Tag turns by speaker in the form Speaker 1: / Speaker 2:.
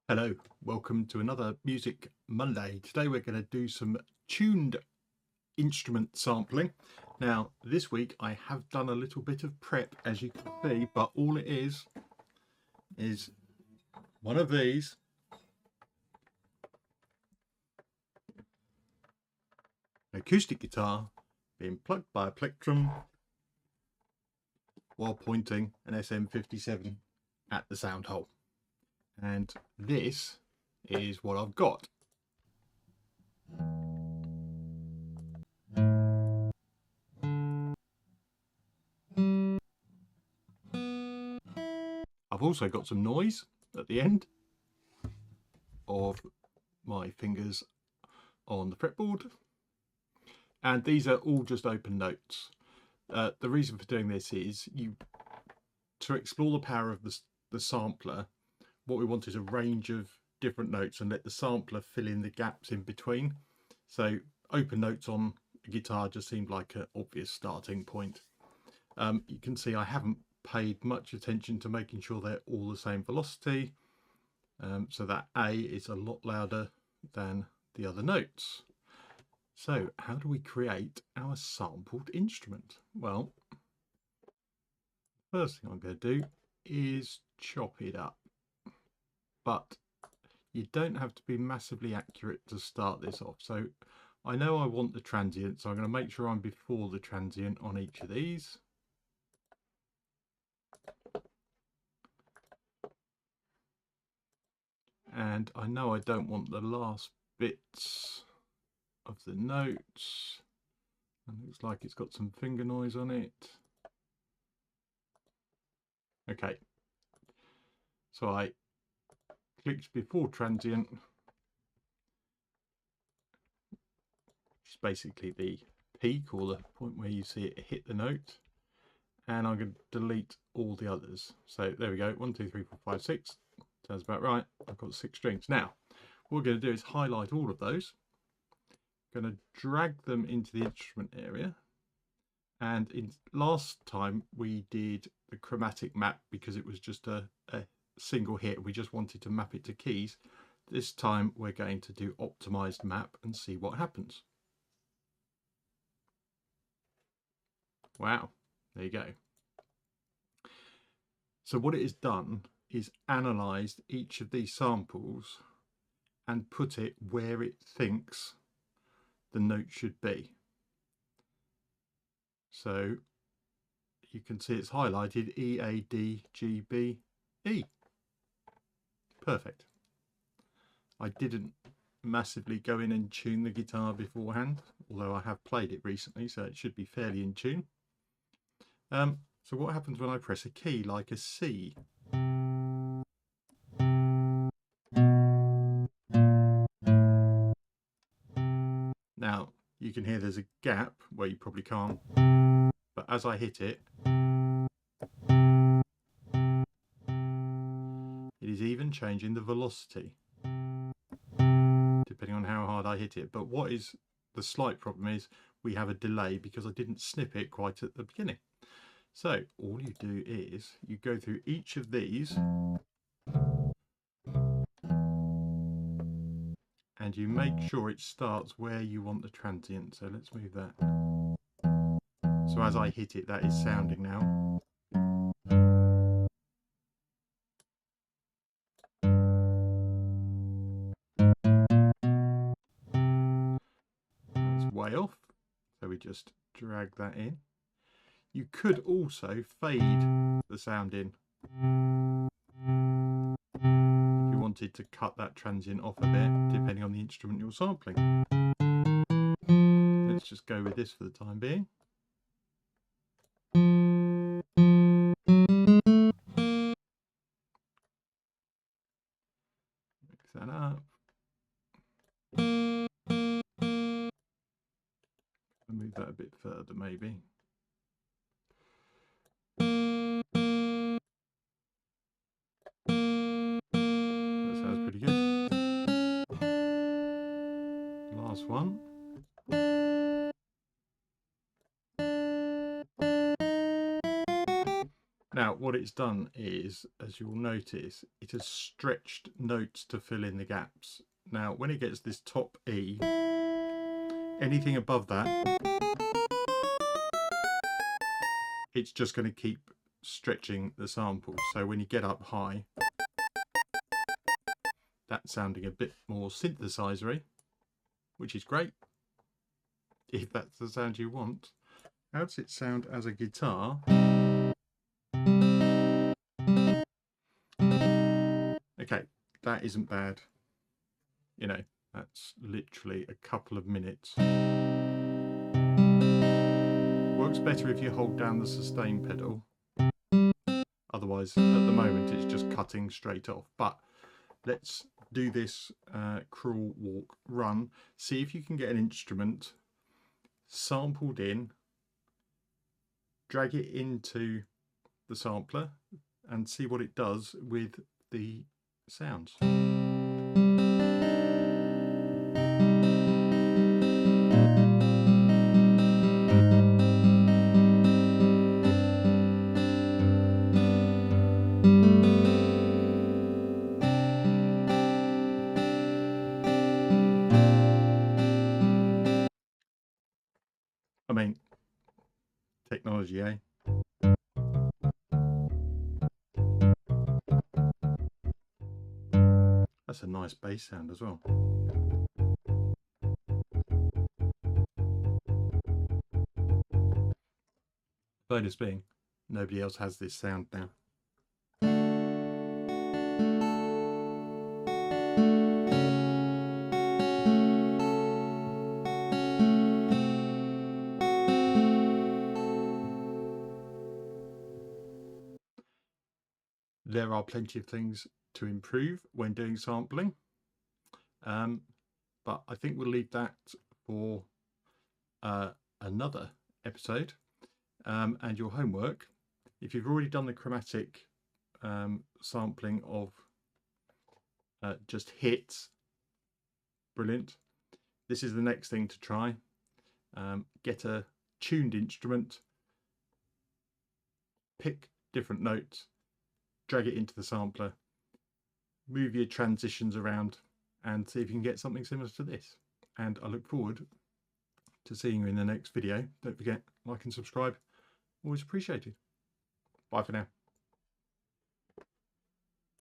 Speaker 1: Hello, welcome to another Music Monday. Today we're going to do some tuned instrument sampling. Now this week I have done a little bit of prep, as you can see, but all it is one of these, an acoustic guitar being plugged by a plectrum while pointing an SM57 at the sound hole. And this is what I've got. I've also got some noise at the end of my fingers on the fretboard, and these are all just open notes. The reason for doing this is to explore the power of the sampler. What we want is a range of different notes and let the sampler fill in the gaps in between. So open notes on a guitar just seemed like an obvious starting point. You can see I haven't paid much attention to making sure they're all the same velocity, so that A is a lot louder than the other notes. So how do we create our sampled instrument? Well, first thing I'm going to do is chop it up, but you don't have to be massively accurate to start this off. So I know I want the transient, so I'm going to make sure I'm before the transient on each of these. And I know I don't want the last bits of the notes. It looks like it's got some finger noise on it. Okay, so I clicked before transient, which is basically the peak or the point where you see it hit the note, and I'm going to delete all the others. So there we go, 1 2 3 4 5 6. Sounds about right. I've got 6 strings. Now what we're going to do is highlight all of those, going to drag them into the instrument area. And last time we did the chromatic map because it was just a single hit. We just wanted to map it to keys. This time we're going to do optimized map and see what happens. Wow, there you go. So what it has done is analysed each of these samples and put it where it thinks the note should be. So you can see it's highlighted E, A, D, G, B, E. Perfect. I didn't massively go in and tune the guitar beforehand, although I have played it recently, so it should be fairly in tune. So what happens when I press a key like a C? Now you can hear there's a gap where you probably can't, but as I hit it, it is even changing the velocity depending on how hard I hit it. But what is the slight problem is we have a delay because I didn't snip it quite at the beginning. So all you do is you go through each of these and you make sure it starts where you want the transient. So let's move that. So as I hit it, that is sounding now. That's way off. So we just drag that in. You could also fade the sound in if you wanted to cut that transient off a bit, depending on the instrument you're sampling. Let's just go with this for the time being. Mix that up. I'll move that a bit further maybe. That sounds pretty good. Last one. Now what it's done is, as you'll notice, it has stretched notes to fill in the gaps. Now when it gets this top E, anything above that, it's just going to keep stretching the sample. So when you get up high, that's sounding a bit more synthesizer-y, which is great if that's the sound you want. How does it sound as a guitar? Okay, that isn't bad. You know, that's literally a couple of minutes. Works better if you hold down the sustain pedal. Otherwise, at the moment, it's just cutting straight off. But let's do this crawl, walk, run. See if you can get an instrument sampled in, drag it into the sampler, and see what it does with the sounds. I mean, technology, eh? That's a nice bass sound as well. Bonus being, nobody else has this sound now. There are plenty of things to improve when doing sampling, but I think we'll leave that for another episode. And your homework, if you've already done the chromatic sampling of just hits, brilliant. This is the next thing to try. Get a tuned instrument, pick different notes, drag it into the sampler, move your transitions around, and see if you can get something similar to this. And I look forward to seeing you in the next video. Don't forget, like and subscribe, always appreciated. Bye for now.